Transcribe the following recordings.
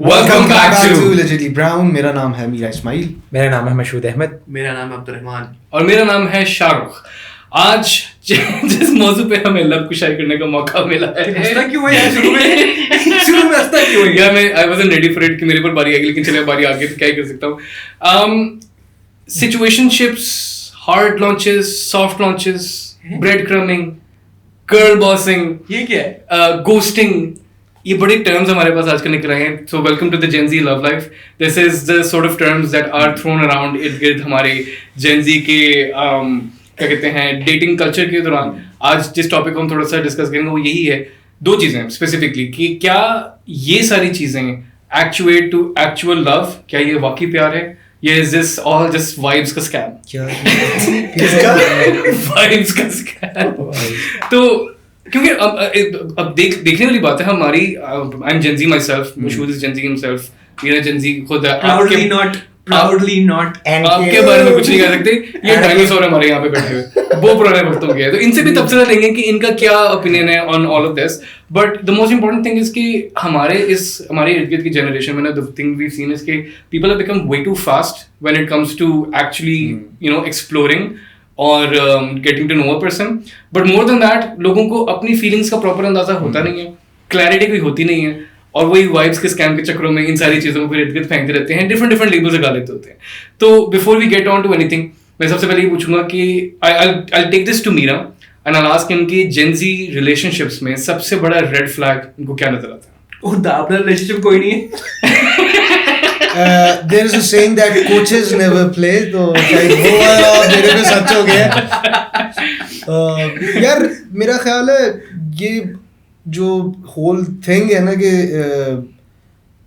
Welcome back to Allegedly Brown. मेरा नाम है मीरा इस्माइल. मेरा नाम है मशहूद अहमद. मेरा नाम अब्दुलरहमान. और मेरा नाम है शाहरुख. आज जिस मौजू पे हमें लब कुशाई करने का मौका मिला है, हंसना क्यों है शुरू में हंसना क्यों है यार? मैं I wasn't ready for it कि मेरे पर बारी आएगी, लेकिन चले बारी आ गई तो क्या ही कर सकता हूँ. Situationships, hard launches, soft launches, breadcrumbing, girl bossing, ये क्या है? ghosting, ये बड़े टर्म्स हमारे पास आजकल निकल आए हैं. So welcome to the Gen Z love life. This is the sort of terms that are thrown around इर्द गिर्द हमारे जेन जी के क्या कहते हैं डेटिंग कल्चर के दौरान. आज जिस टॉपिक को हम थोड़ा सा डिस्कस करेंगे वो यही है. दो चीजें स्पेसिफिकली कि क्या ये सारी चीजें एक्चुएट टू एक्चुअल लव, क्या ये वाकई प्यार है, या is this all just vibes का स्कैम? वाइब्स का स्कैम. तो क्योंकि अब देखने वाली बात है हमारी. I am Gen Z myself, Mashhood is Gen Z himself, Meera Gen Z खुद. Proudly not. आपके बारे में कुछ नहीं कह सकते. ये डायनासोर हमारे यहाँ पे बैठे हुए वो पुराने वक्तों के हैं, तो इनसे भी तबसरा लेंगे कि इनका क्या ओपिनियन है on all of this. But the most important thing is कि हमारे इर्द गिर्द की जनरेशन में ना, the thing we seen is कि people have become way too fast when it comes to actually exploring और getting to know a person. But more than that, लोगों को अपनी फीलिंग्स का प्रॉपर अंदाजा होता नहीं है, क्लैरिटी कोई होती नहीं है, और वही वाइब्स के स्कैम के चक्करों में इन सारी चीज़ों को इर्द गिर्द फेंकते रहते हैं, डिफरेंट लेबल्स लगा लेते होते हैं. तो before we get on to anything, मैं सबसे पहले ये पूछूंगा कि I take this to Meera and I ask him कि जेन जी रिलेशनशिप्स में सबसे बड़ा रेड फ्लैग इनको क्या नजर आता है? अपना रिलेशनशिप कोई नहीं है. There is a saying that coaches never play, तो शायद वो वाला मेरे में सच हो गया. यार मेरा ख्याल है ये जो होल थिंग है ना कि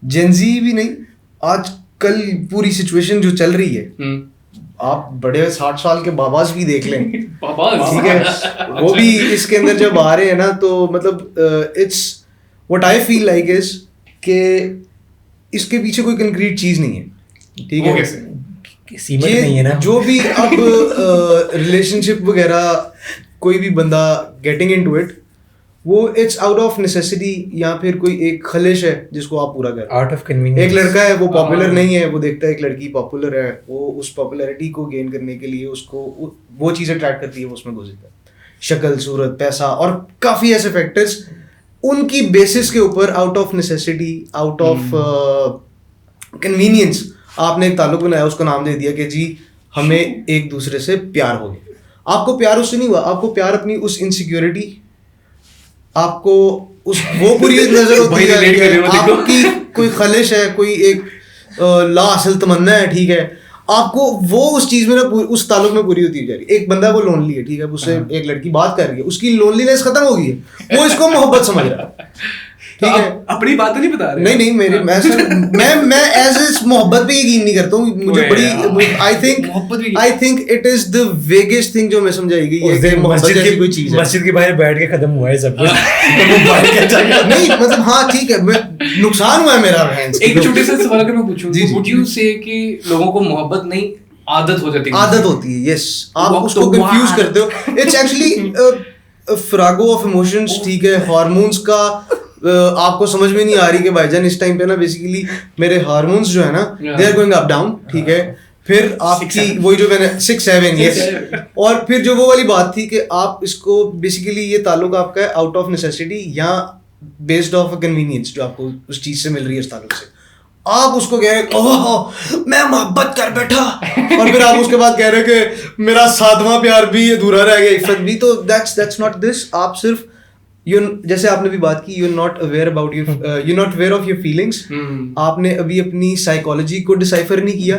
जेनजी भी नहीं, आजकल पूरी सिचुएशन जो चल रही है, आप बड़े 60 साल के बाबास भी देख लें, ठीक है, वो भी इसके अंदर जब आ रहे हैं ना, तो मतलब it's what I feel like is के इसके पीछे कोई कंक्रीट चीज नहीं है, ठीक है. सीमेंट नहीं है ना. जो भी अब रिलेशनशिप वगैरह कोई भी बंदा गेटिंग इनटू इट, वो इट्स आउट ऑफ नेसेसिटी या फिर कोई एक खलिश है जिसको आप पूरा कर. Out of convenience. एक लड़का है वो पॉपुलर नहीं है, वो देखता है एक लड़की पॉपुलर है, वो उस पॉपुलैरिटी को गेन करने के लिए उसको वो चीज़ अट्रैक्ट करती है, वो उसमें घुस जाता है. शक्ल, सूरत, पैसा और काफ़ी ऐसे फैक्टर्स, उनकी बेसिस के ऊपर out of necessity, out of convenience आपने एक ताल्लुक बनाया, उसको नाम दे दिया कि जी हमें एक दूसरे से प्यार हो गया. आपको प्यार उससे नहीं हुआ, आपको प्यार अपनी उस इनसिक्योरिटी, आपको उस वो पूरी नजर होती है, आपकी कोई खलिश है, कोई एक लाअसल तमन्ना है, ठीक है, आपको वो उस चीज में ना उस ताल्लुक में पूरी होती जा रही है. एक बंदा वो लोनली है, ठीक है, उससे एक लड़की बात कर रही है, उसकी लोनलीनेस खत्म हो गई है, वो इसको मोहब्बत समझ रहा है, ठीक है. अपनी बात तो नहीं बता रहे. नहीं मेरे मैं एज इस मोहब्बत पे यकीन नहीं करता हूँ. मुझे बड़ी I think it is the vaguest thing जो मैं समझाई गई है कि मोहब्बत जैसी कोई चीज है. मस्जिद के बाहर बैठ के खत्म हुआ है सब कुछ. नहीं मतलब हाँ ठीक है, नुकसान हुआ है मेरा. एक छोटे से सवाल अगर मैं पूछूं, वुड यू से कि लोगों को मोहब्बत नहीं आदत हो जाती है? आदत होती है, यस. आप उसको कंफ्यूज करते हो. इट्स एक्चुअली फ्रागो ऑफ इमोशंस, ठीक है. हार्मोन्स का आपको समझ में नहीं आ रही कि भाईजान इस टाइम पे ना बेसिकली मेरे हार्मोन्स जो है ना they are going up down, ठीक है. फिर आपकी वही जो मैंने 6-7 यस, और फिर जो वो वाली बात थी कि आप इसको बेसिकली ये ताल्लुक आपका है आउट ऑफ नेसेसिटी या बेस्ड ऑफ कन्वीनियंस जो आपको उस चीज से मिल रही है, उस ताल्लुक से आप उसको कह रहे ओह मैं मोहब्बत कर बैठा, और फिर आप उसके बाद कह रहे कि मेरा 7वां प्यार भी अधूरा रह गया, इफ्फत भी. तो दैट्स नॉट दिस. आप सिर्फ जैसे आपने भी बात की, you're not aware of your feelings. आपने अभी अपनी साइकोलॉजी को डिसाइफर नहीं किया.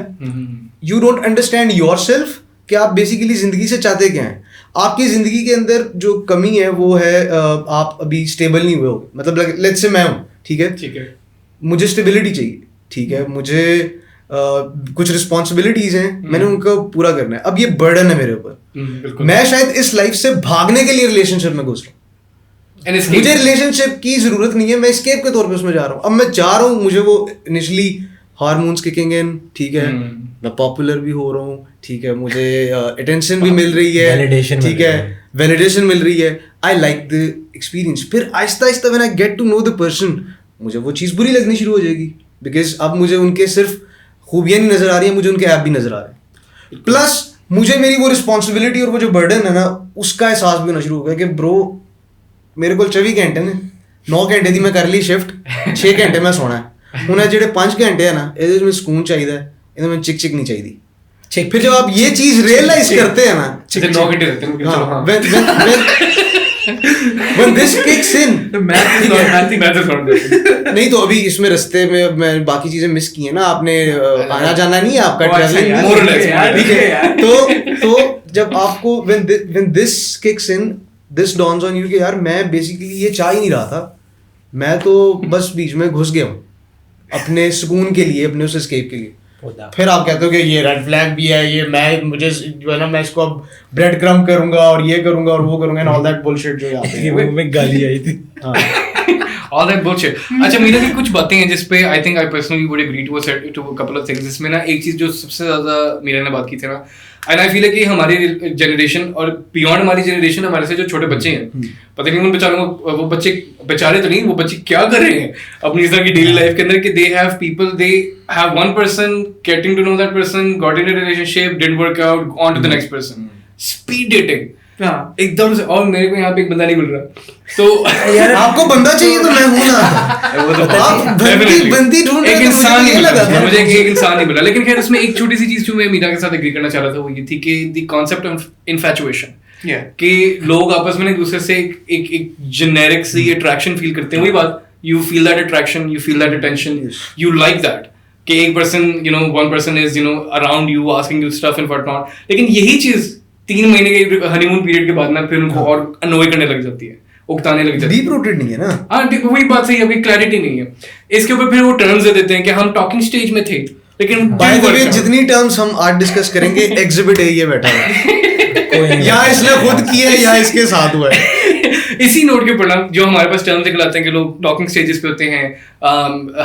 You don't understand yourself कि आप बेसिकली जिंदगी से चाहते क्या हैं. आपकी जिंदगी के अंदर जो कमी है वो है आप अभी स्टेबल नहीं हुए हो. मतलब लेट्स से मैं हूँ, ठीक है, मुझे स्टेबिलिटी चाहिए, ठीक है, मुझे कुछ रिस्पॉन्सिबिलिटीज हैं, मैंने उनको पूरा करना है. अब ये बर्डन है मेरे ऊपर. मैं शायद इस लाइफ से भागने के लिए रिलेशनशिप में घुस रहा हूँ. मुझे रिलेशनशिप की जरूरत नहीं है, मैं एस्केप के तौर पे उसमें जा रहा हूँ. अब मैं जा रहा हूँ, मुझे वो इनिशियली हार्मोन्स किकिंग इन, ठीक है, मैं पॉपुलर भी हो रहा हूँ, ठीक है, मुझे अटेंशन भी मिल रही है, ठीक है, वैलिडेशन मिल रही है, आई लाइक द एक्सपीरियंस. फिर आहिस्ता आहिस्ता when I get to know the person, मुझे वो चीज़ बुरी लगनी शुरू हो जाएगी. बिकॉज अब मुझे उनके सिर्फ खूबियाँ नहीं नजर आ रही है, मुझे उनके ऐप भी नजर आ रहे हैं। प्लस मुझे मेरी वो रिस्पॉन्सिबिलिटी और वो जो बर्डन है ना उसका एहसास भी होना शुरू हो गया कि ब्रो मेरे को 24 घंटे ने 9 घंटे दी मैं कर ली शिफ्ट, 6 घंटे मैं सोना है, उन्हें जेडे 5 घंटे है ना ये सुकून चाहिए, इन्हें चिक चिक नहीं चाहिए। फिर जब आप ये चीज रियलाइज करते हैं ना, 9 घंटे रहते हैं, चलो हाँ। when this kicks in, मैं नहीं तो अभी इसमें रास्ते में मैं बाकी चीजें मिस की है ना, आपने आना जाना नहीं है आपका, ट्रैवलिंग ठीक है। तो जब आपको when this kicks in, this dawns on you कि यार मैं बेसिकली ये चाह ही नहीं रहा था, मैं तो बस बीच में घुस गया हूँ अपने सुकून के लिए, अपने उस एस्केप के लिए। फिर आप कहते हो कि ये रेड फ्लैग भी है, ये मुझे जो है ना मैं इसको अब ब्रेड क्रम्ब करूंगा और ये करूंगा और वो करूंगा एंड ऑल दैट बुलशिट जो यहाँ पे में गाली आई थी। All that bullshit. अच्छा मीरा की कुछ बातें हैं जिसपे I think I personally would agree to a couple of things. जिसमें ना एक चीज जो सबसे ज्यादा मीरा ने बात की थी ना, and I feel like कि हमारी जनरेशन और बियॉन्ड हमारी जनरेशन, हमारे से जो छोटे बच्चे हैं, पता नहीं उन बेचारों को, वो बच्चे बेचारे तो नहीं, वो बच्चे क्या कर रहे हैं अपनी इस तरह की डेली लाइफ के अंदर कि they have one person getting to know that person, got in a relationship, didn't work out, on to the next person. Speed dating. एकदम से, और मेरे को यहाँ पे एक बंदा नहीं मिल रहा, तो यार आपको बंदा चाहिए तो मैं हूँ ना, वो तो आप बंदी ढूंढ रहे एक थे, इंसान मुझे नहीं लगा मिला, था मुझे एक इंसान नहीं मिला। लेकिन खैर उसमें एक छोटी सी चीज जो मैं मीरा के साथ एग्री करना चाह रहा था वो ये थी कि द कॉन्सेप्ट ऑफ इन्फैचुएशन, कि लोग आपस में एक दूसरे से एक जेनेरिक सी अट्रैक्शन फील करते हैं। वही बात, you feel that attraction, you feel that attention, you like that कि एक person one person is around you asking you stuff and what not. लेकिन यही चीज 3 महीने के हनीमून पीरियड के बाद ना फिर उनको और अनोय करने लग जाती है, उकताने लग जाती है। डीप रूटेड नहीं है ना। हाँ वही बात सही है, अभी क्लैरिटी नहीं है इसके ऊपर। फिर वो टर्म्स दे देते हैं कि हम टॉकिंग स्टेज में थे, लेकिन बाय द वे जितनी टर्म्स हम आज डिस्कस करेंगे एग्जिबिट है ये बैठा है या इसने खुद की है या इसके साथ हुआ है। इसी नोट के ऊपर ना जो हमारे पास टर्म्स निकल आते हैं कि लोग टॉकिंग स्टेजेस पे होते हैं,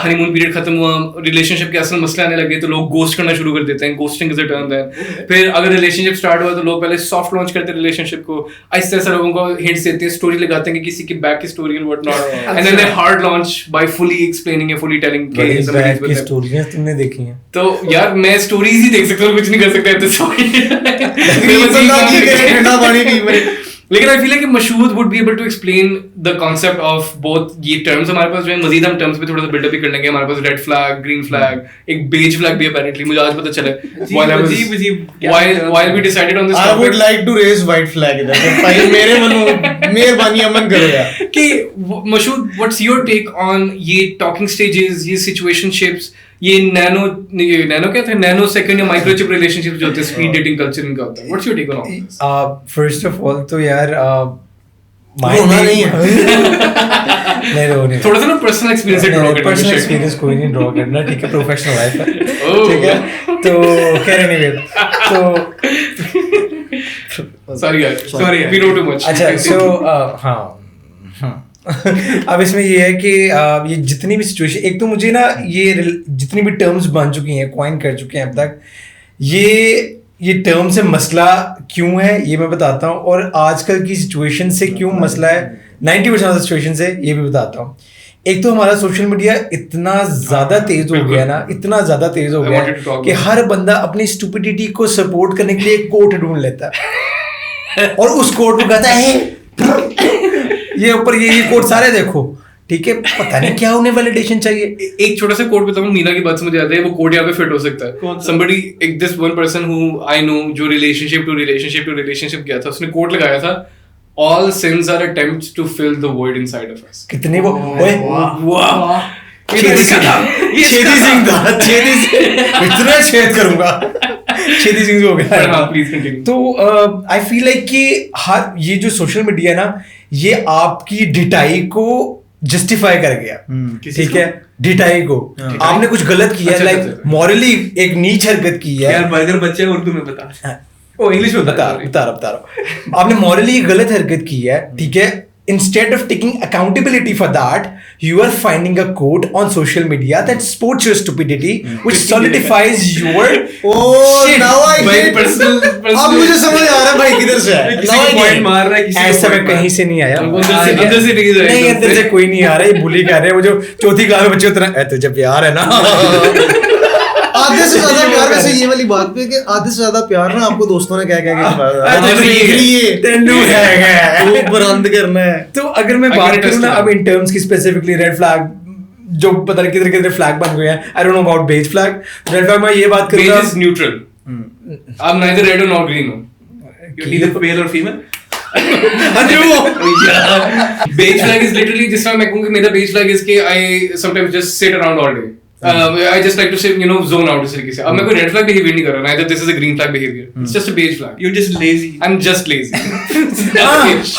हनीमून पीरियड खत्म हुआ, रिलेशनशिप के असल मसले आने लगे तो लोग गोस्ट करना शुरू कर देते हैं, गोस्टिंग इज अ टर्म है। फिर अगर रिलेशनशिप स्टार्ट हुआ तो लोग पहले सॉफ्ट लॉन्च करते हैं रिलेशनशिप को, ऐसे ऐसा लोगों को हिंट्स देते हैं, स्टोरी लगाते हैं कि किसी की बैक की story and what not, and then they hard launch by fully explaining and fully telling की स्टोरीज तुमने देखी हैं। तो यार मैं स्टोरीज ही देख सकता हूँ, कुछ नहीं कर सकता। लेकिन आई फील है कि Mashhood would be able to explain the concept of both ये टर्म्स। हमारे पास जो है मजीद हम टर्म्स पे थोड़ा सा बिल्डअप भी कर लेंगे। हमारे पास रेड फ्लैग, ग्रीन फ्लैग, एक बेज फ्लैग भी अपेरेंटली मुझे आज पता चला while we decided on this I topic, would like to raise white flag इधर भाई मेरे वालों मेहरबानी अमन करो यार कि Mashhood what's your take on ये टॉकिंग स्टेजेस, ये सिचुएशनशिप्स, ये नैनो क्या थे, नैनो सेकंड या माइक्रोचिप रिलेशनशिप जो होते हैं, स्पीड डेटिंग कल्चर इनका होता है। What's your take on? First of all तो यार रोना नहीं है नहीं रोने, थोड़ा सा ना पर्सनल एक्सपीरियंस से ड्रॉ करना, पर्सनल एक्सपीरियंस कोई नहीं ड्रॉ करना, ठीक है, प्रोफेशनल लाइफ है, ठीक है। तो कह रहे नहीं तो सॉरी यार वी नो टू मच। अच्छा सो हाँ अब इसमें ये है कि ये जितनी भी सिचुएशन, एक तो मुझे ना ये जितनी भी टर्म्स बन चुकी हैं, कॉइन कर चुके हैं अब तक, ये टर्म से मसला क्यों है ये मैं बताता हूँ, और आजकल की सिचुएशन से क्यों मसला है 90% ऑफ सिचुएशन से ये भी बताता हूँ। एक तो हमारा सोशल मीडिया इतना ज्यादा तेज हो गया ना, इतना ज्यादा तेज हो गया कि हर बंदा अपनी स्टुपिडिटी को सपोर्ट करने के लिए एक कोट ढूंढ लेता है और उस कोट को कहता है ये ऊपर ये कोट सारे देखो, ठीक है, पता नहीं क्या उन्हें वैलिडेशन चाहिए। एक छोटा सा कोट बताऊं, मीना की बात से मुझे याद है, वो कोट यहाँ पे फिट हो सकता है। somebody, this one person who I know जो रिलेशनशिप टू रिलेशनशिप गया था, उसने कोट लगाया था, all sins are attempts to fill the void inside of us। कितने वो वाह छेदी सिंह इतना छेद करूंगा, छेदी सिंह हो गया। हाँ प्लीज कंटिन्यू। तो आई फील लाइक कि हर ये जो सोशल मीडिया ना, ये आपकी डिटाई को जस्टिफाई कर गया, ठीक है, डिटाई को आपने कुछ गलत किया, लाइक मॉरली एक नीच हरकत की है। यार बर्गर बच्चे उर्दू में बता, ओ इंग्लिश में बता रहा हूँ, आपने मॉरली गलत हरकत की है, ठीक है, instead of taking accountability for that, you are finding a quote on social media that supports your stupidity, which solidifies your shit. now I भाई get personal अब मुझे समझ आ रहा है भाई किधर से है. किसी Now I को get पॉइंट it. मार रहा है, किसी को ऐसा point मैं मार कहीं से नहीं आया. अंदर से नहीं नहीं, जाएगा. अंदर से कोई नहीं आ रहा है, ये बुली कर रहे हैं. वो जो चौथी क्लास में बच्चे उतना तुझे प्यार है ना. आधे से ज्यादा प्यार वैसे ये वाली बात पे कि आधे से ज्यादा प्यार ना आपको दोस्तों ने क्या क्या तेनू है वो बंद करना है. तो अगर मैं I बात can करूँ ना understand. अब इन टर्म्स की स्पेसिफिकली रेड फ्लैग जो पता नहीं किधर किधर फ्लैग बन गए हैं. I don't know about beige flag. Red flag में ये बात Beige करूँगा is neutral. I'm neither red or nor green. You're neither male or female. Beige flag is literally जिस तरह मैं कहूँ कि मेरा beige flag is कि I sometimes just sit around all day. I just like to say, zone out इस तरीके से. अब मैं कोई red flag behavior नहीं कर रहा. Neither this is a green flag behavior. It's just a beige flag. You're just lazy. I'm just lazy.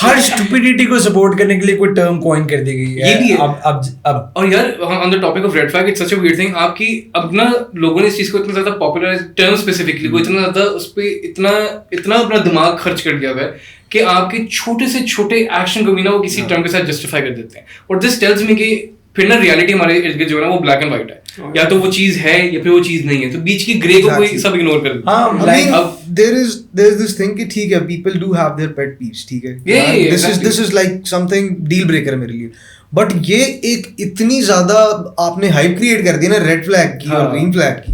Her stupidity को सपोर्ट करने के लिए कोई टर्म कॉइन कर दी गई है. ये भी है. अब और यार on the topic of red flag, it's such a weird thing. आपकी अब ना लोगों ने इस चीज को इतना ज्यादा पॉपुलर टर्म स्पेसिफिकली को इतना ज्यादा उस पे इतना अपना दिमाग खर्च कर दिया हुआ है कि आपके छोटे से छोटे एक्शन को भी ना वो किसी टर्म के साथ जस्टिफाई कर देते हैं. और दिस टेल्स मी कि फिर ना रियलिटी हमारे इर्द गिर्द जो है ना वो ब्लैक एंड व्हाइट है. या तो वो चीज है या फिर वो चीज नहीं है. तो बीच की ग्रे को कोई सब इग्नोर कर देता है. हाँ, I mean, अब- there is this thing कि ठीक है, people do have their pet peeves, ठीक है. Yeah, exactly. This is like something deal breaker मेरे लिए. बट ये एक इतनी ज्यादा आपने हाइप क्रिएट कर दी ना रेड फ्लैग की और ग्रीन फ्लैग की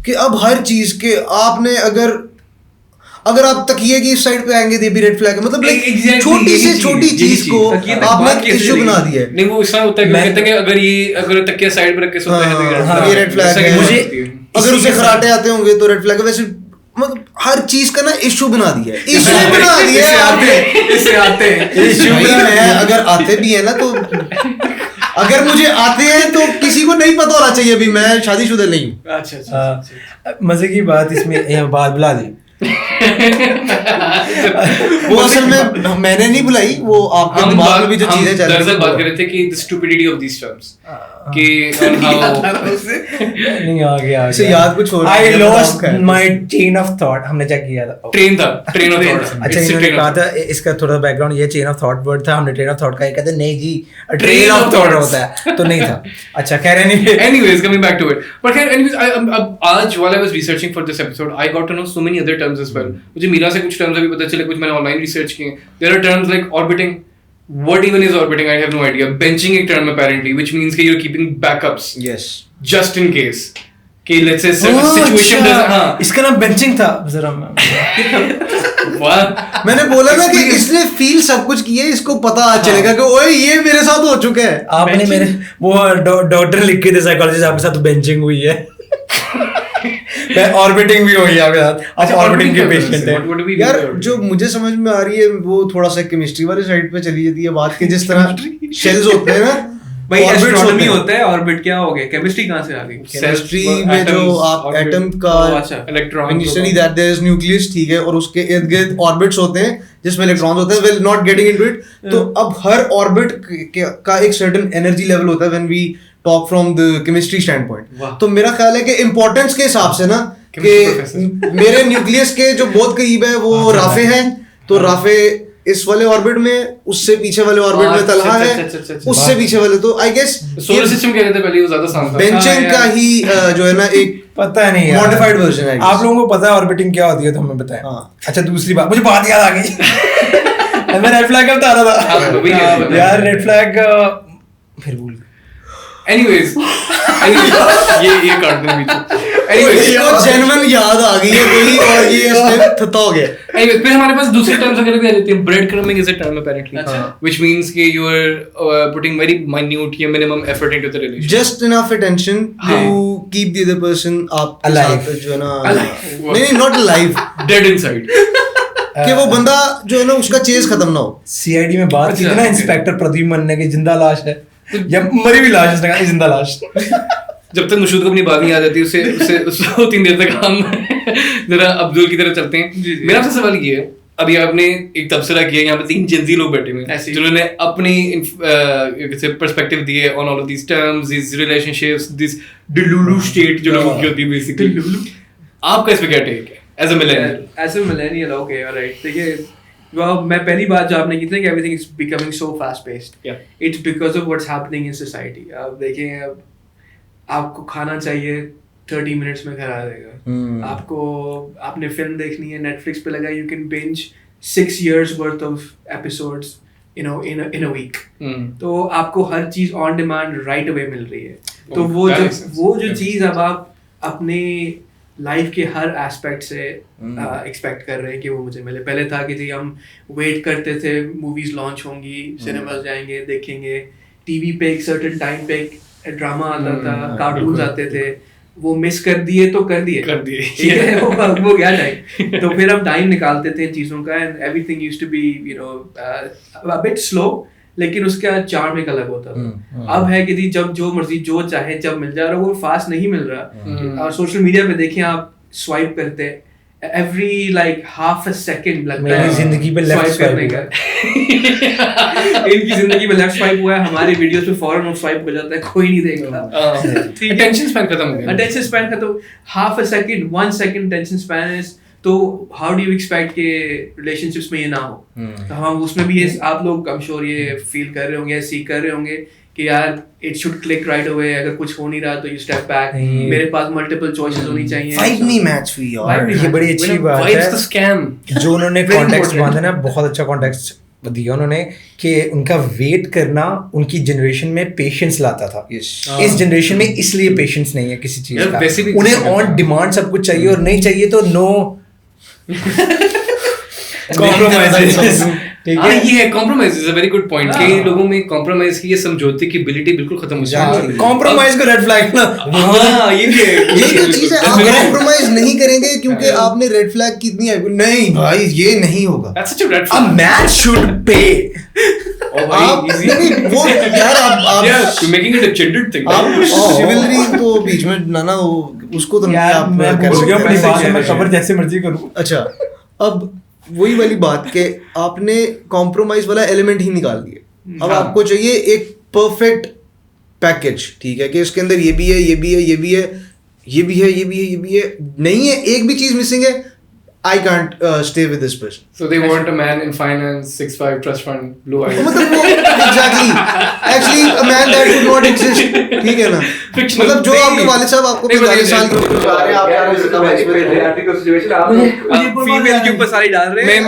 कि अब हर चीज के आपने अगर आप तकिए की इस साइड पे आएंगे तो ये भी रेड फ्लैग है. मतलब like Exactly, छोटी यही से चीज, छोटी यही चीज चीज. को तकिए तक आपने बात कैसे इश्यू चली बना गई? दिया है. नहीं वो इसलिए होता है मैं- कहते हैं कि अगर तकिया साइड पे रख के सोता है तो ये रेड फ्लैग है. अगर उसे खराटे आते होंगे तो रेड फ्लैग है. वैसे मतलब हर चीज का ना इशू बना दिया है. इशू बना दिया है आपने. इससे आते हैं. भाई मैं अगर आते भी है ना तो अगर मुझे आते हैं तो किसी को नहीं पता होना चाहिए. अभी मैं शादीशुदा नहीं हूँ. अच्छा. मजे की बात इसमें ये बात बुला दी. वो असल में मैंने नहीं बुलाई, वो आपके दिमाग में भी जो चीजें चल दरअसल बात कर रही रहे थे कि the stupidity of these terms कि on how नहीं आ गया इसे याद कुछ और आई किया, लॉस्ट बताओ क्या है? My chain of thought. हमने चेक किया था. Train of thought. अच्छा इन्होंने कहा था इसका थोड़ा बैकग्राउंड ये चेन ऑफ थॉट वर्ड था. हमने ट्रेन ऑफ थॉट का कहते नहीं जी ट्रेन ऑफ थॉट होता है तो नहीं था. अच्छा कह रहे नहीं. Anyways, coming back to it. But anyways, आज while I was researching for this episode, I got to know so many other terms as well. मुझे मीरा से कुछ terms अभी पता चले, कुछ मैंने online research किए. There are terms like orbiting. What even is orbiting? I have no idea. Benching एक term apparently, which means कि you're keeping backups Yes. just in case. कि let's say certain situation doesn't. हाँ. इसका नाम benching था जरा. वाह. मैंने बोला ना कि इसने फील सब कुछ किया, इसको पता चलेगा कि ओए ये मेरे साथ हो चुका है. आपने मेरे वो डॉक्टर लिख के थे साइकोलॉजिस्ट आपके साथ बेंचिंग हुई है. ऑर्बिटिंग भी हुई है आपके साथ. अच्छा ऑर्बिटिंग के पेशेंट है. What do we यार do? जो मुझे समझ में आ रही है वो थोड़ा सा केमिस्ट्री वाली साइड पे चली जाती है बात के. जिस तरह शेल्स होते हैं ना भाई orbits एस्ट्रोनॉमी होते हैं. होता है. ऑर्बिट क्या हो गया? केमिस्ट्री कहाँ से आ गई? केमिस्ट्री में जो आप एटम का अच्छा. Electron initially that there is nucleus, ठीक है, और उसके इर्द गिर्द ऑर्बिट्स होते हैं जिसमें इलेक्ट्रॉन्स होते हैं. Well not getting into it. तो अब हर ऑर्बिट का एक सर्टेन एनर्जी लेवल होता है when we talk from the chemistry standpoint. तो मेरा ख्याल है कि इंपॉर्टेंस के हिसाब से ना कि मेरे न्यूक्लियस के जो बहुत करीब है वो राफे हैं. तो राफे इस वाले ऑर्बिट में, उससे पीछे वाले ऑर्बिट में तलहा है, उससे पीछे वाले. तो आई गेस सोलर सिस्टम कह रहे थे पहले, वो ज्यादा आसान था. बेंचिंग का ही जो है ना एक पता नहीं यार. मॉडिफाइड वर्जन है. आप लोगों को पता है ऑर्बिटिंग क्या होती है तो हमें बताएं. हाँ. अच्छा दूसरी बात मुझे बात याद आ गई. मैं रेड फ्लैग का बता रहा हाँ, वही कह रहा था था. यार. रेड फ्लैग फिर भूल गया. Anyways, ये काट दें बीच. Anyways, इसको जेन्युइन याद आ गई है कोई और ये इसमें थता हो गया. anyways, फिर हमारे पास दूसरी टर्म्स वगैरह भी आ जाती हैं. Bread crumbing is a term apparently, अच्छा. which means कि you are putting very minute या minimum effort into the relationship. Just enough attention to keep the other person आपके Alive. साथ जो है ना Alive. नहीं not alive, Dead inside. कि वो बंदा जो है ना उसका चेज खत्म ना हो. सीआईडी में बात की थी ना अच्छा, इंस्पेक्टर प्रदीप मन्ने की जिंदा लाश है या मरी हुई लाश. उसने कहा जिंदा लाश. जब तक मशहूद को अपनी बात नहीं आ जाती उससे 3 देर तक हम जरा अब्दुल की तरफ चलते हैं. मेरा आपसे सवाल ये है, अभी आपने एक तबसरा किया, यहाँ पे 3 जेंजी लोग बैठे हुए हैं जिन्होंने अपनी पर्सपेक्टिव दिए on all of these terms, this relationships, this delulu state जो लोगों की होती है बेसिकली. आपका इस पे क्या टेक है as a millennial? As a millennial, okay, alright. देखिए Well, मैं पहली बात जो आपने की थी कि everything is becoming so fast paced. Yeah. It's because of what's happening in society. आप देखें अब आपको खाना चाहिए 30 minutes में घर आ जाएगा. आपको आपने फिल्म देखनी है Netflix पे लगा, you can binge 6 years worth of episodes, you know, in a week. तो आपको हर चीज on demand right away मिल रही है. तो वो जो चीज अब आप अपने लाइफ के हर एस्पेक्ट से एक्सपेक्ट कर रहे हैं कि वो मुझे मिले. पहले था कि जी हम वेट करते थे मूवीज लॉन्च होंगी, सिनेमास जाएंगे, देखेंगे, टीवी पे एक सर्टेन टाइम पे एक ड्रामा आता था, कार्टून्स आते थे, वो मिस कर दिए तो कर दिए ठीक है. वो क्या टाइम. तो फिर हम टाइम निकालते थे चीज़ों का and everything used to be you know a bit slow, लेकिन उसका चार्म एक अलग होता था. अब है कि जी जब जो मर्जी जो चाहे जब मिल जा रहा है, वो फास्ट नहीं मिल रहा. और सोशल मीडिया पे देखें आप, स्वाइप करते हैं every like half a second लगता है जिंदगी पे लेफ्ट करने का. इनकी जिंदगी में लेफ्ट स्वाइप हुआ है, हमारी वीडियोस पे फौरन ऑफ स्वाइप हो जाता है, कोई नहीं देखता. अटेंशन स्पैन खत्म हो गया. अटेंशन स्पैन खत्म. Half a second 1 second attention span is. तो हाउ डू यू एक्सपेक्ट के रिलेशनशिप्स में ये ना हो. तो हम उसमें भी ये आप लोग आई एम श्योर ये फील कर रहे होंगे, सीख कर रहे होंगे कि यार it should click right away. अगर कुछ हो नहीं रहा तो यू स्टेप बैक. मेरे पास मल्टीपल चॉइसेस होनी चाहिए. वाइब नहीं मैच हुई यार. ये बड़ी अच्छी बात है. Vibes the scam. जो उन्होंने कॉन्टेक्स्ट बांधा ना, बहुत अच्छा कॉन्टेक्स्ट दिया उन्होंने कि उनका वेट करना उनकी जनरेशन में पेशेंस लाता था. इस जनरेशन में इसलिए पेशेंस नहीं है किसी चीज का. उन्हें ऑन डिमांड सब कुछ चाहिए, और नहीं चाहिए तो नो कॉम्प्रोमाइजेस. ठीक है, ये है compromise is a very good point कि लोगों में कॉम्प्रोमाइज की ये समझौते की एबिलिटी बिल्कुल खत्म हो जाती है. कॉम्प्रोमाइज को रेड फ्लैग ना. हाँ, ये भी है. ये जो चीज है, आप कॉम्प्रोमाइज नहीं करेंगे क्योंकि आपने रेड फ्लैग कितनी है. नहीं भाई ये नहीं होगा. That's such a red A flag. man should pay. आप नहीं वो यार आप Yeah, you're making it a gendered thing. आप शिवलरी तो बीच में ना उसको तो नहीं आप कर सकते. मैं खबर जैसे मर्जी करूं. अच्छा, अब वही वाली बात के आपने कॉम्प्रोमाइज वाला एलिमेंट ही निकाल दिया. अब आपको चाहिए एक परफेक्ट पैकेज. ठीक है कि इसके अंदर ये भी है, ये भी है, ये भी है, ये भी है, ये भी है, ये भी है. नहीं है, एक भी चीज मिसिंग है. I can't stay with this person. So they want a man in finance, 6'5", trust fund, blue eyes. मतलब वो exactly, actually a man that would not exist. ठीक है ना. मतलब जो आपके वालिद साहब आपको 45 साल की उम्र बता रहे हैं, आप यार इसका वाइस में सिचुएशन आप फीमेल के ऊपर सारी डाल रहे हैं.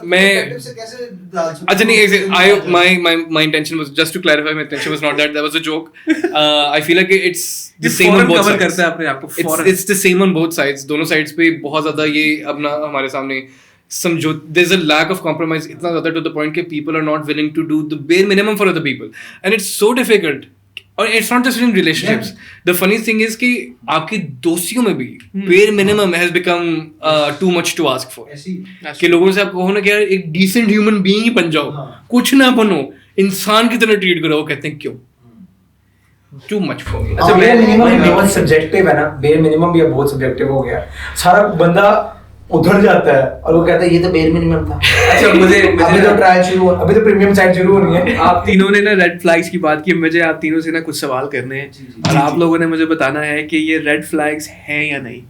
मैं अच्छा नहीं, my intention was just to clarify. My intention was not that. That was a joke. I feel like it's the same on both sides. करता है अपने आप को. It's the same on both sides. दोनों sides पे बहुत ज़्यादा ये अब ना हमारे सामने समझो. There's a lack of compromise इतना ज़्यादा to the point कि people are not willing to do the bare minimum for other people, and it's so difficult. और it's not just in relationships. The funny thing is कि आपकी दोस्तियों में भी bare minimum has become too much to ask for. कि लोगों से आप कहो ना कि यार एक decent human being ही बन जाओ, कुछ ना बनो, इंसान की तरह ट्रीट करो. कहते हैं क्यों? Too much for me. अच्छा, bare minimum बहुत सब्जेक्टिव है ना. bare minimum भी अब बहुत सब्जेक्टिव हो गया. सारा बंदा उधर जाता है और वो कहता है ये तो bare minimum था. अच्छा, मुझे अभी तो ट्रायल शुरू, अभी तो प्रीमियम साइड शुरू होनी है. आप तीनों ने ना रेड फ्लैग्स की बात की. मुझे आप तीनों से ना कुछ सवाल करने हैं और आप लोगों ने मुझे बताना है कि ये रेड फ्लैग्स हैं या नहीं.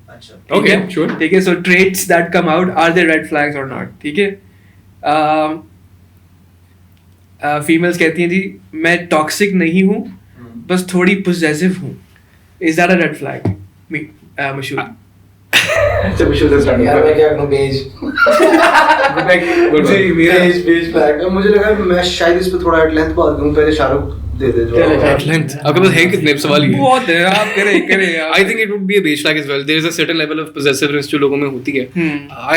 Okay, sure. ठीक है. So traits that come out, are they red flags or not. ठीक है. फीमेल्स कहती हैं जी मैं टॉक्सिक नहीं हूँ, बस थोड़ी पोजेसिव हूँ. Is that a red flag? Mashhood अच्छा मशहूर से यार मैं क्या करूं. Beige beige flag. मुझे लगा मैं शायद इस पे थोड़ा एट लेंथ बात करूं. पहले शाहरुख दे दे जो At length. आपके पास है कितने सवाल ये? बहुत है. आप करें यार. I think it would be a beige flag as well. There is a certain level of possessiveness जो लोगों में होती है.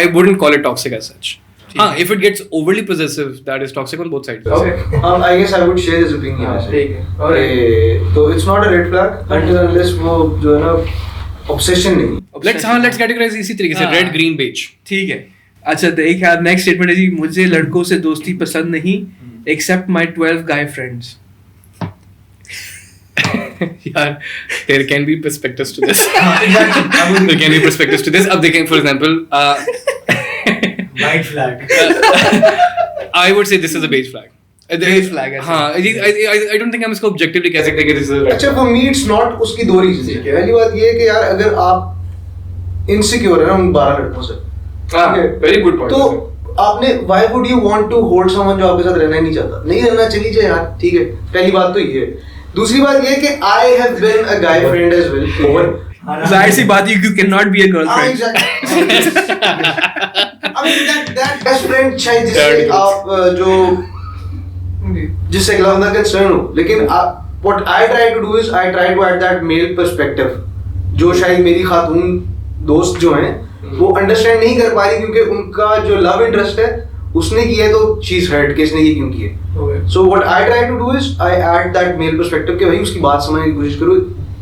I wouldn't call it toxic as such. If it gets overly possessive, that is toxic on both sides. Okay. I guess I would share his opinion. ठीक है. तो it's not a red flag until unless वो जो है ना obsession नहीं. Let's categorize इसी तरीके से red, green, beige. ठीक है. अच्छा देख यार, नेक्स्ट स्टेटमेंट है जी मुझे लड़कों से दोस्ती पसंद नहीं except my 12 guy friends. यार there can be perspectives to this. There can be perspectives to this. अब देखें for example. White flag. I would say this is a beige flag. Beige flag. हाँ, I don't think हम इसको objectively कह सकते कि this is a red. अच्छा for me it's not उसकी दो रीजन है. पहली बात ये है कि यार अगर आप insecure है ना उन 12 लड़कों से, हाँ, very good point. तो आपने why would you want to hold someone जो आपके साथ रहना ही नहीं चाहता? नहीं रहना, चली जाए यार, ठीक है। पहली बात तो ये है। दूसरी बात ये है कि I have been a guy friend as well. जाहिर सी बात, you cannot be a girlfriend. Exactly. I mean that best friend शायद जिससे आप जिससे अगला बंदा कंसर्न हो, लेकिन what I try to do is I try to add that male perspective जो शायद मेरी खातून दोस्त जो हैं वो अंडरस्टैंड नहीं कर पा रही क्योंकि उनका जो लव इंटरेस्ट है उसने किया है तो शी इज हर्ट कि इसने ये क्यों किया। So what I try to do is I add that male perspective कि भाई उसकी बात समझने की कोशिश करो,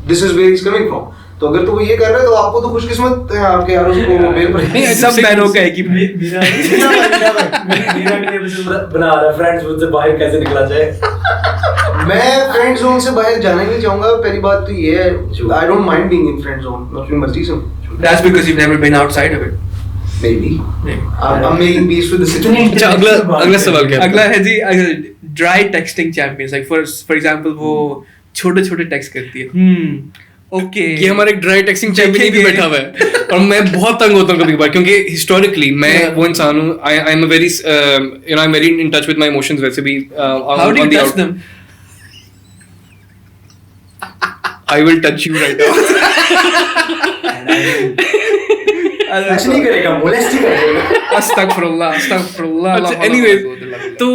this is where is coming from. तो अगर तो वो ये कर रहा है तो आपको तो खुशकिस्मत है आपके यार उसको मेल पर नहीं, सब बहनों का है कि मेरा बना रहा फ्रेंड्स जोन से बाहर कैसे निकला जाए। मैं फ्रेंड जोन से बाहर जाना ही नहीं चाहूंगा। पहली बात तो ये है I don't mind being in friend zone, अपनी मर्जी से। That's because you've never been outside of it. Maybe. I'm making peace with the situation. अच्छा, अगला सवाल क्या है? अगला है जी dry texting champions, like for example वो छोटे टेक्स्ट करती है। ओके, ये हमारे ड्राई टेक्सटिंग चैंपियन भी बैठा हुआ है और मैं बहुत तंग होता हूँ कभी कभार क्योंकि हिस्टोरिकली मैं वो इंसान हूँ, I am very you know I am very in touch with my emotions वैसे भी। How do you touch them? I will touch you right now. ऐसे नहीं करेगा, मोलेस्ट ही करेगा। अस्तगफुरुल्लाह। Anyways, तो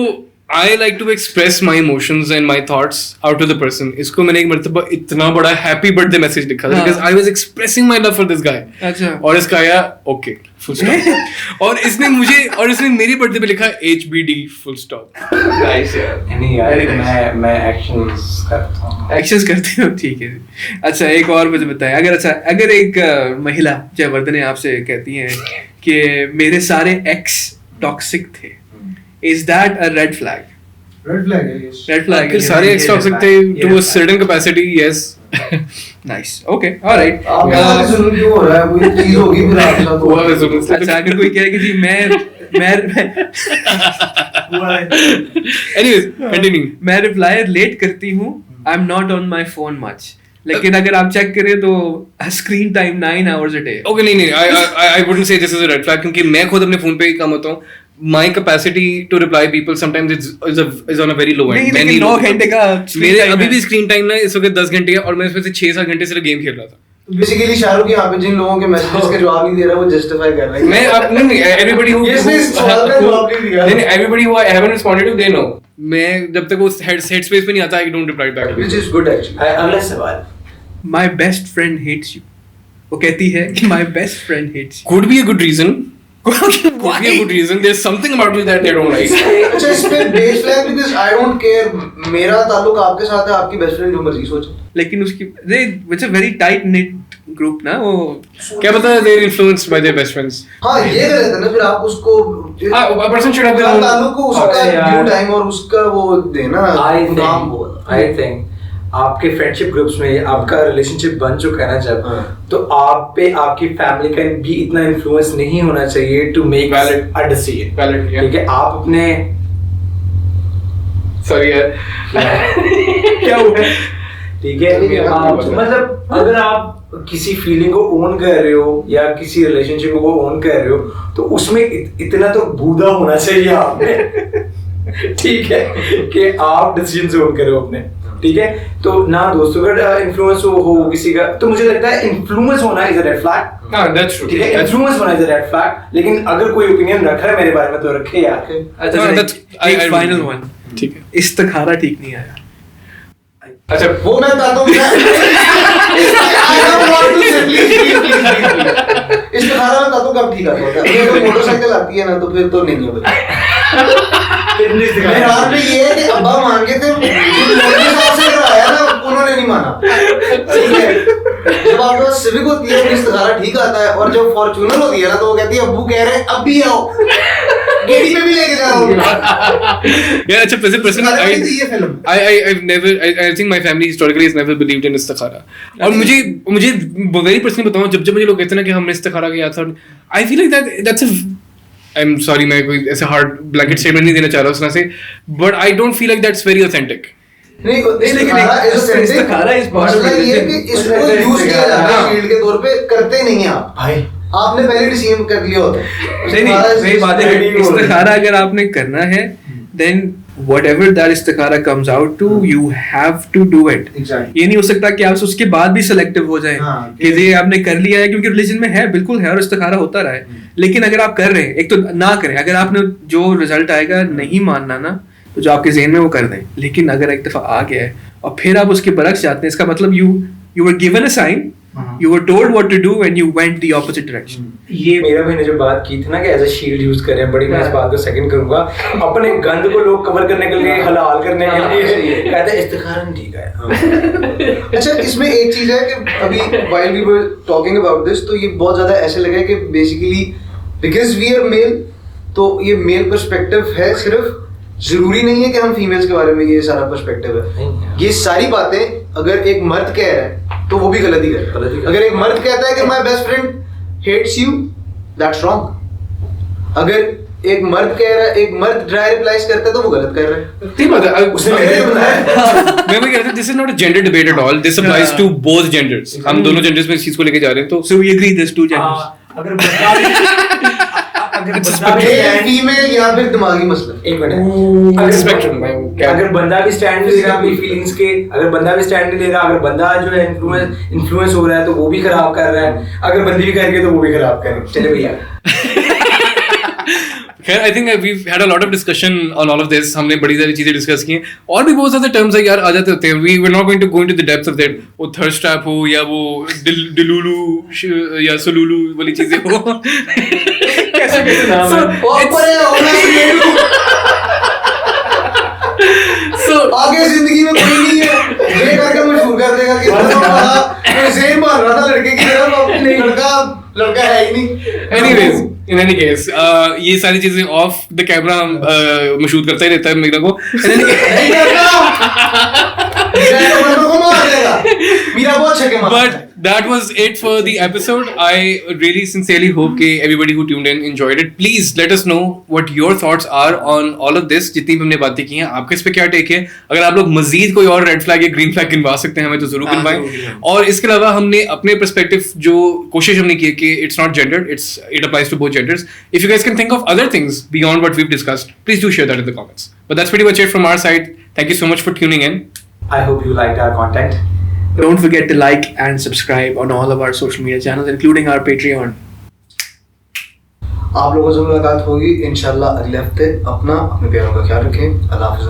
I like to express my emotions and my thoughts out to the person. इसको मैंने एक मर्तबा इतना बड़ा हैप्पी बर्थडे मैसेज लिखा था because I was expressing my love for this guy. अच्छा। और इसका आया okay full stop और इसने मेरी बर्थडे पे लिखा HBD full stop. Nice यार। नहीं यार, मैं एक्शंस करता हूँ। एक्शंस करते हो, ठीक है। अच्छा, एक और मुझे बताएं, अगर एक महिला जयवर्धने आपसे कहती हैं कि मेरे सारे एक्स टॉक्सिक थे, is that a red flag? Red flag है ये। Red flag फिर सारे एक्स टॉक्सिक थे to a certain capacity, yes. Nice, okay, all right. आपके साथ जुल्म क्यों हो रहा है? कोई चीज होगी फिर आपके साथ हुआ है जुल्म। अच्छा, अगर कोई कहे कि जी Anyways, continue. मैं रिप्लाई लेट करती हूँ, I am not on my phone much, लेकिन अगर आप चेक करें तो screen time 9 hours a day. Okay, नहीं, I wouldn't say this is a red flag क्योंकि मैं खुद अपने फोन पे ही काम होता हूँ. My capacity to reply people sometimes is on a very low end. नहीं, लेकिन 9 घंटे का मेरे अभी भी स्क्रीन टाइम ना इस वक्त 10 घंटे है और मैं इसमें से 6-7 घंटे सिर्फ गेम खेल रहा था। बेसिकली शाहरुख यहाँ पे जिन लोगों के मैसेजेस के जवाब नहीं दे रहा वो जस्टिफाई कर रहा है। मैं अब नहीं everybody who नहीं everybody who I haven't responded to they know. मैं जब तक वो head space पे नहीं आता I don't reply back. which is good actually. अगला सवाल। My best friend hates you. वो कहती है कि my best friend hates you. Could be a good reason. Could be a good reason. There's something about you that they don't like. अच्छा, इस पे base flag because I don't care, मेरा ताल्लुक आपके साथ है, आपकी बेस्ट फ्रेंड जो मर्जी सोचे। लेकिन उसकी it's a very tight knit group ना, वो क्या पता they're influenced by their best friends. हाँ, ये गलत है ना, फिर आप उसको A person should have their own. ताल्लुक को उसका ड्यू टाइम और उसका वो देना नाम वो। I think आपके फ्रेंडशिप ग्रुप्स में आपका रिलेशनशिप बन चुका है ना जब, तो आप पे आपकी फैमिली का भी इतना इन्फ्लुएंस नहीं होना चाहिए to make a decision. Valid, yeah. ठीक है, आप अपने Sorry यार। क्या हुआ? ठीक है, आप मतलब अगर आप किसी फीलिंग को ओन कर रहे हो या किसी रिलेशनशिप को ओन कर रहे हो तो उसमें इतना तो बूढ़ा होना चाहिए आप में, ठीक है, कि आप डिसीजन ओन करो अपने। ठीक है, तो ना दोस्तों का इन्फ्लुएंस हो किसी का, तो मुझे लगता है इन्फ्लुएंस होना इज अ रेड फ्लैग। हाँ, that's true. ठीक है, इन्फ्लुएंस होना इज अ रेड फ्लैग, लेकिन अगर कोई ओपिनियन रख रहा है मेरे बारे में तो रखे यार। अच्छा, एक फाइनल वन, ठीक है। इस्तिखारा ठीक नहीं आया। अच्छा, वो मैं बताता हूँ इस्तिखारा में बताता हूँ कब ठीक आता है। अगर मोटरसाइकिल आती है ना तो फिर तो नहीं है। मेरे हाथ में ये है कि अब्बा मान के थे, आया ना उन्होंने नहीं माना। ठीक है, जब आपके पास सिविक होती है इस्तिखारा ठीक आता है, और जब फॉर्च्यूनर होती है ना तो वो कहती है अब्बू कह रहे हैं अब भी आओ, गेड़ी पे भी लेके जा रहा हूँ। Yeah, अच्छा, I've never, I think my family historically has never believed in istikhara. और मुझे very personally बताऊँ, जब मुझे लोग कहते हैं ना कि हमने इस्तिखारा किया था, I feel like that's a, I'm sorry, मैं कोई ऐसे hard blanket statement नहीं देना चाह रहा उसमें से, but I don't feel like that's very authentic. नहीं, इस्तिखारा इस मसला ये है कि इसको यूज किया जाता है शील्ड के तौर पे, करते नहीं आप भाई आपने पहले डिसीजन कर लिया होता है। नहीं वही बात है, इस्तिखारा अगर आपने करना है then whatever that istikhara comes out to you have to do it. Exactly. ये नहीं हो सकता कि आप उसके बाद भी सिलेक्टिव हो जाएं कि ये आपने कर लिया है, क्योंकि रिलीजन में है, बिल्कुल है और इस्तिखारा होता रहा है, लेकिन अगर आप कर रहे हैं, एक तो ना करें, अगर आपने जो रिजल्ट आएगा नहीं मानना ना, तो जो आपके ज़हन में वो कर दें, लेकिन अगर एक दफा आ गया है और फिर आप उसके बरक्स जाते हैं, इसका मतलब you were given a sign, you were told what to do and you went the opposite direction. ये मेरा भाई ने जो बात की थी ना कि एज अ शील्ड यूज करें, बड़ी मैं इस बात को सेकंड करूंगा। अपने गंद को लोग कवर करने के लिए, हलाल करने के लिए कहते हैं इस्तिखारा ठीक है। अच्छा, इसमें एक चीज है कि अभी while we were talking about this, तो ये बहुत ज्यादा ऐसे लगा कि basically because we are male, तो ये मेल पर्सपेक्टिव है, सिर्फ जरूरी नहीं है कि हम फीमेल्स के बारे में ये सारा पर्सपेक्टिव है। ये सारी बातें अगर एक मर्द कह रहा है तो वो भी गलत ही कर रहा है। अगर एक मर्द कहता है कि my best friend hates you, that's wrong. अगर एक मर्द कह रहा है, एक मर्द ड्राई रिप्लाईज करता है तो वो गलत कर रहा है। ठीक बात है, उसने मैं भी कहता हूं this is not a gender debate at all, this applies to both genders. हम दोनों जेंडर्स में इस चीज को लेके जा रहे हैं, तो So we agree there's two genders. Female या फिर दिमागी मसला। एक मिनट, स्पेक्ट्रम अगर बंदा भी स्टैंड नहीं ले रहा अपनी फीलिंग्स के, अगर बंदा भी स्टैंड नहीं ले रहा, अगर बंदा जो है इन्फ्लुएंस हो रहा है तो वो भी खराब कर रहा है, अगर बंदी भी कर रही है तो वो भी खराब कर रही है। चले भैया खैर, I think we've had a lot of discussion on all of this. हमने बड़ी सारी चीजें डिस्कस की हैं, और भी बहुत सारे टर्म्स है यार आ जाते होते हैं। we're not going to go into the depths of that. वो थर्स्ट ट्रैप हो या वो डिलुलू या सुलुलू वाली चीजें हो, कैसे कैसे नाम So, आगे जिंदगी में कोई नहीं है ये करके मशहूर कर देगा कि मैं जेन मार रहा था लड़के की तरफ, लड़का है ही नहीं। Anyways, in any case, ये सारी चीजें ऑफ द कैमरा मशहूर करता ही रहता है मेरा को। नहीं करता को मार देगा, मेरा बहुत छक्के मार। But that was it for the episode. I really sincerely hope कि everybody who tuned in enjoyed it. Please let us know what your thoughts are on all of this. जितनी भी हमने बातें की हैं, आपके इस पे क्या टेक है? अगर आप लोग मजीद कोई और रेड फ्लैग या ग्रीन फ्लैग गिनवा सकते हैं हमें, तो जरूर गिनवाएं। और इसके अलावा हमने अपने पर्सपेक्टिव जो कोशिश हमने की है कि it's not gendered, it applies to both genders. If you guys can think of other things beyond what we've discussed, please do share that in the comments. But that's pretty much it from our side. Thank you so much for tuning in. I hope you liked our content. Don't forget to like and subscribe on all of our social media channels, including our Patreon. आप लोगों से मुलाकात होगी इंशाल्लाह अगले हफ्ते। अपने प्यारों का ख्याल रखें। अल्लाह हाफ़िज़।